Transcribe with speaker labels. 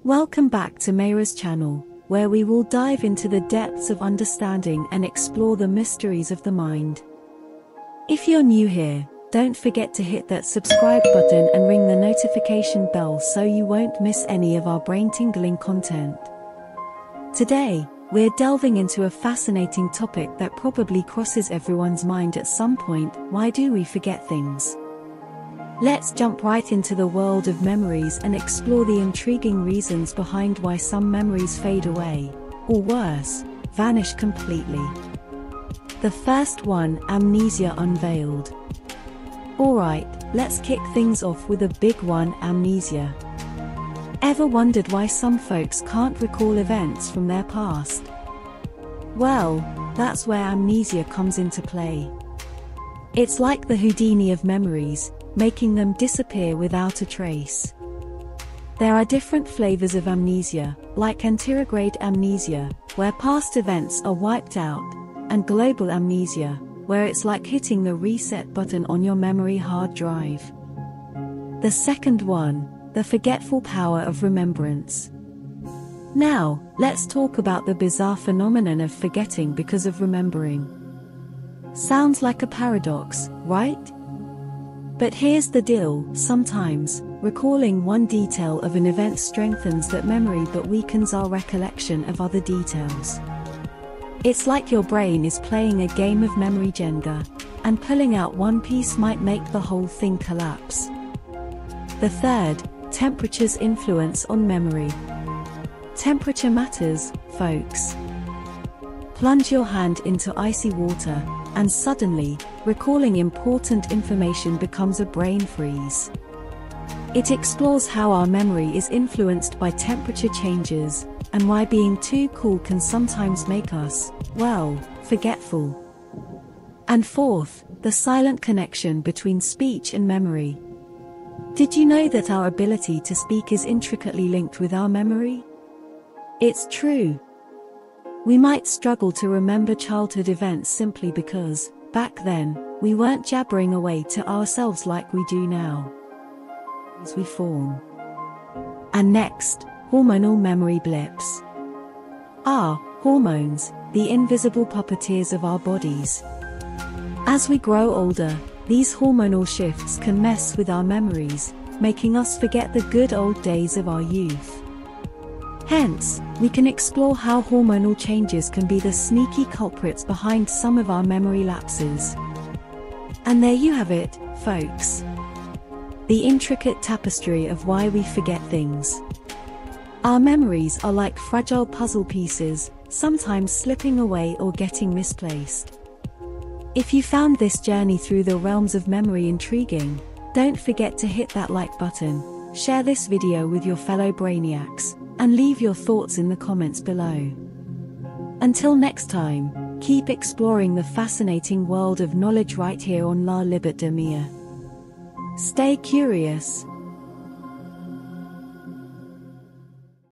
Speaker 1: Welcome back to Meira's channel, where we will dive into the depths of understanding and explore the mysteries of the mind. If you're new here, don't forget to hit that subscribe button and ring the notification bell so you won't miss any of our brain-tingling content. Today, we're delving into a fascinating topic that probably crosses everyone's mind at some point: why do we forget things? Let's jump right into the world of memories and explore the intriguing reasons behind why some memories fade away, or worse, vanish completely. The first one, amnesia unveiled. Alright, let's kick things off with a big one: amnesia. Ever wondered why some folks can't recall events from their past? Well, that's where amnesia comes into play. It's like the Houdini of memories, making them disappear without a trace. There are different flavors of amnesia, like anterograde amnesia, where past events are wiped out, and global amnesia, where it's like hitting the reset button on your memory hard drive. The second one, the forgetful power of remembrance. Now, let's talk about the bizarre phenomenon of forgetting because of remembering. Sounds like a paradox, right? But here's the deal: sometimes, recalling one detail of an event strengthens that memory but weakens our recollection of other details. It's like your brain is playing a game of memory Jenga, and pulling out one piece might make the whole thing collapse. The third, temperature's influence on memory. Temperature matters, folks. Plunge your hand into icy water, and suddenly, recalling important information becomes a brain freeze. It explores how our memory is influenced by temperature changes, and why being too cool can sometimes make us, well, forgetful. And fourth, the silent connection between speech and memory. Did you know that our ability to speak is intricately linked with our memory? It's true. We might struggle to remember childhood events simply because, back then, we weren't jabbering away to ourselves like we do now. As we form. And next, hormonal memory blips. Hormones, the invisible puppeteers of our bodies. As we grow older, these hormonal shifts can mess with our memories, making us forget the good old days of our youth. Hence, we can explore how hormonal changes can be the sneaky culprits behind some of our memory lapses. And there you have it, folks. The intricate tapestry of why we forget things. Our memories are like fragile puzzle pieces, sometimes slipping away or getting misplaced. If you found this journey through the realms of memory intriguing, don't forget to hit that like button, share this video with your fellow brainiacs, and leave your thoughts in the comments below. Until next time, keep exploring the fascinating world of knowledge right here on Liberte de Meira. Stay curious.